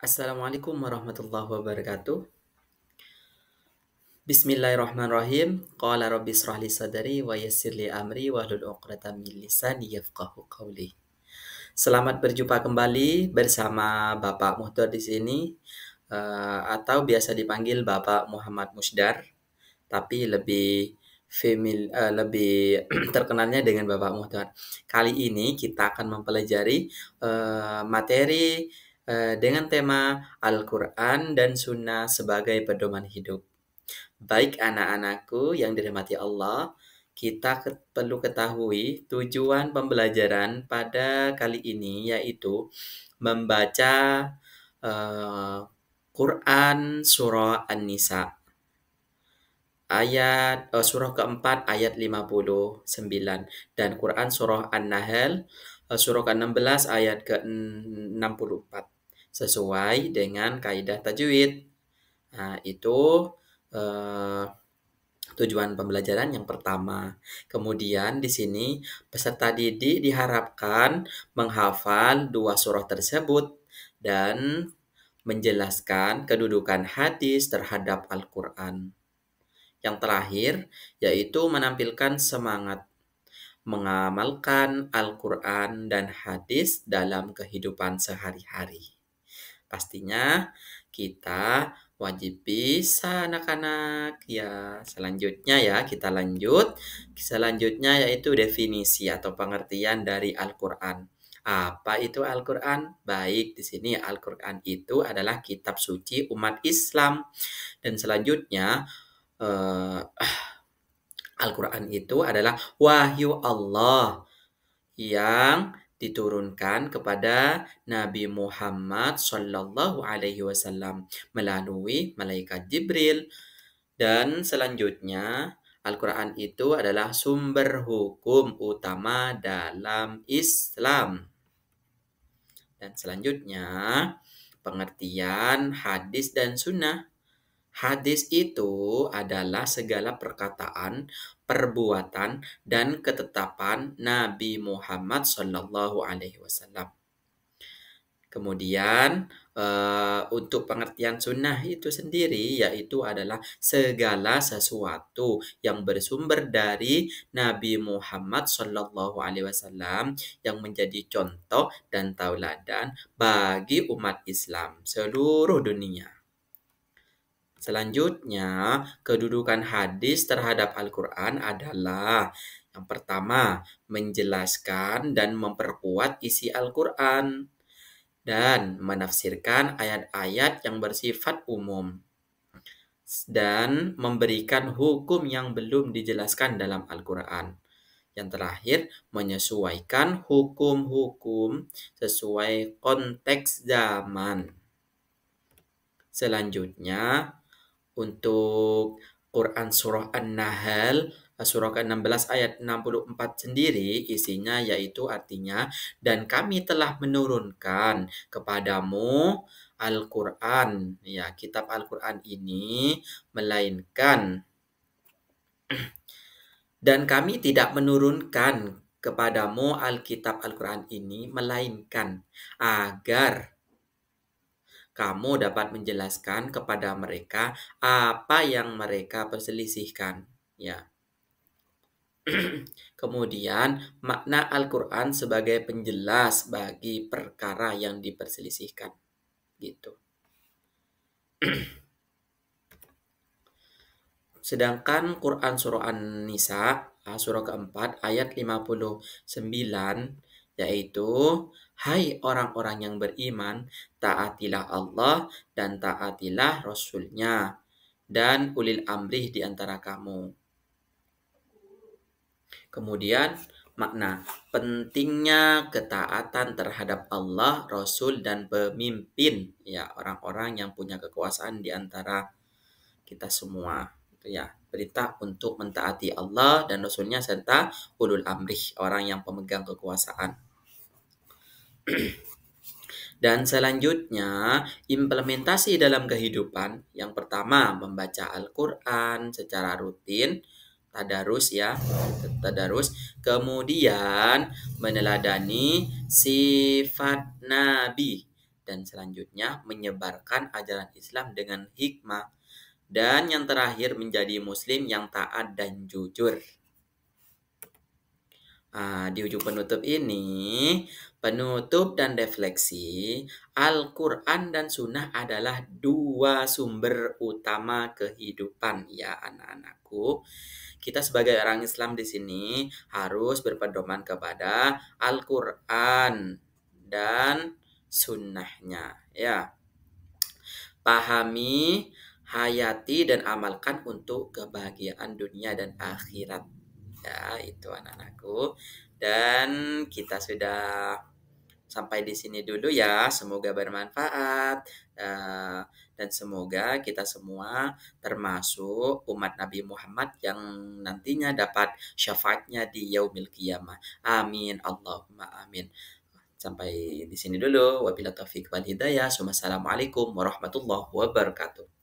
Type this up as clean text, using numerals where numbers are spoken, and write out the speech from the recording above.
Assalamualaikum warahmatullahi wabarakatuh. Bismillahirrahmanirrahim. Qala rabbi israh li sadri wa yassir li amri wahlul 'uqdatam min lisani yafqahu qawli. Selamat berjumpa kembali bersama Bapak Muhdar di sini atau biasa dipanggil Bapak Muhammad Musdar, tapi lebih terkenalnya dengan Bapak Muhdar. Kali ini kita akan mempelajari materi dengan tema Al-Quran dan Sunnah sebagai pedoman hidup. Baik anak-anakku yang dirahmati Allah, kita perlu ketahui tujuan pembelajaran pada kali ini yaitu membaca eh, Quran surah An-Nisa surah keempat ayat 59 dan Quran surah An-Nahl surah ke-16 ayat ke-64 sesuai dengan kaidah tajwid. Nah, itu eh, tujuan pembelajaran yang pertama. Kemudian di sini peserta didik diharapkan menghafal dua surah tersebut dan menjelaskan kedudukan hadis terhadap Al-Quran. Yang terakhir yaitu menampilkan semangat mengamalkan Al-Quran dan hadis dalam kehidupan sehari-hari. Pastinya kita wajib bisa anak-anak. Ya, selanjutnya ya kita lanjut. Selanjutnya yaitu definisi atau pengertian dari Al-Qur'an. Apa itu Al-Qur'an? Baik, di sini Al-Qur'an itu adalah kitab suci umat Islam. Dan selanjutnya eh, Al-Quran itu adalah wahyu Allah yang diturunkan kepada Nabi Muhammad Shallallahu Alaihi Wasallam melalui malaikat Jibril. Dan selanjutnya Al-Quran itu adalah sumber hukum utama dalam Islam. Dan selanjutnya pengertian hadis dan sunnah. Hadis itu adalah segala perkataan, perbuatan, dan ketetapan Nabi Muhammad Shallallahu Alaihi Wasallam. Kemudian untuk pengertian sunnah itu sendiri yaitu adalah segala sesuatu yang bersumber dari Nabi Muhammad Shallallahu Alaihi Wasallam yang menjadi contoh dan tauladan bagi umat Islam seluruh dunia. Selanjutnya, kedudukan hadis terhadap Al-Quran adalah yang pertama, menjelaskan dan memperkuat isi Al-Quran dan menafsirkan ayat-ayat yang bersifat umum dan memberikan hukum yang belum dijelaskan dalam Al-Quran. Yang terakhir, menyesuaikan hukum-hukum sesuai konteks zaman. Selanjutnya, untuk Quran surah An-Nahl surah ke-16 ayat 64 sendiri isinya yaitu artinya dan kami telah menurunkan kepadamu Al-Quran. Ya, kitab Al-Quran ini melainkan dan kami tidak menurunkan kepadamu Alkitab Al-Quran ini melainkan agar kamu dapat menjelaskan kepada mereka apa yang mereka perselisihkan. Ya. Kemudian makna Al-Quran sebagai penjelas bagi perkara yang diperselisihkan. Gitu. Sedangkan Quran surah An-Nisa surah keempat ayat 59 yaitu hai orang-orang yang beriman, taatilah Allah dan taatilah Rasul-Nya dan ulil amri di antara kamu. Kemudian makna pentingnya ketaatan terhadap Allah, Rasul dan pemimpin, ya orang-orang yang punya kekuasaan di antara kita semua. Itu ya, perintah untuk mentaati Allah dan Rasul-Nya serta ulul amri, orang yang pemegang kekuasaan. Dan selanjutnya, implementasi dalam kehidupan. Yang pertama, membaca Al-Quran secara rutin, tadarus ya, tadarus. Kemudian, meneladani sifat Nabi Dan selanjutnya menyebarkan ajaran Islam dengan hikmah. Dan yang terakhir menjadi muslim yang taat dan jujur. Di ujung penutup ini, penutup dan refleksi, Al-Quran dan Sunnah adalah dua sumber utama kehidupan ya anak-anakku. Kita sebagai orang Islam di sini harus berpedoman kepada Al-Quran dan Sunnahnya ya. Pahami, hayati dan amalkan untuk kebahagiaan dunia dan akhirat. Ya, itu anak-anakku. Dan kita sudah sampai di sini dulu ya. Semoga bermanfaat. Dan semoga kita semua termasuk umat Nabi Muhammad yang nantinya dapat syafaatnya di yaumil qiyamah. Amin. Allahumma amin. Sampai di sini dulu. Wabillahi taufiq wal hidayah. Assalamualaikum warahmatullahi wabarakatuh.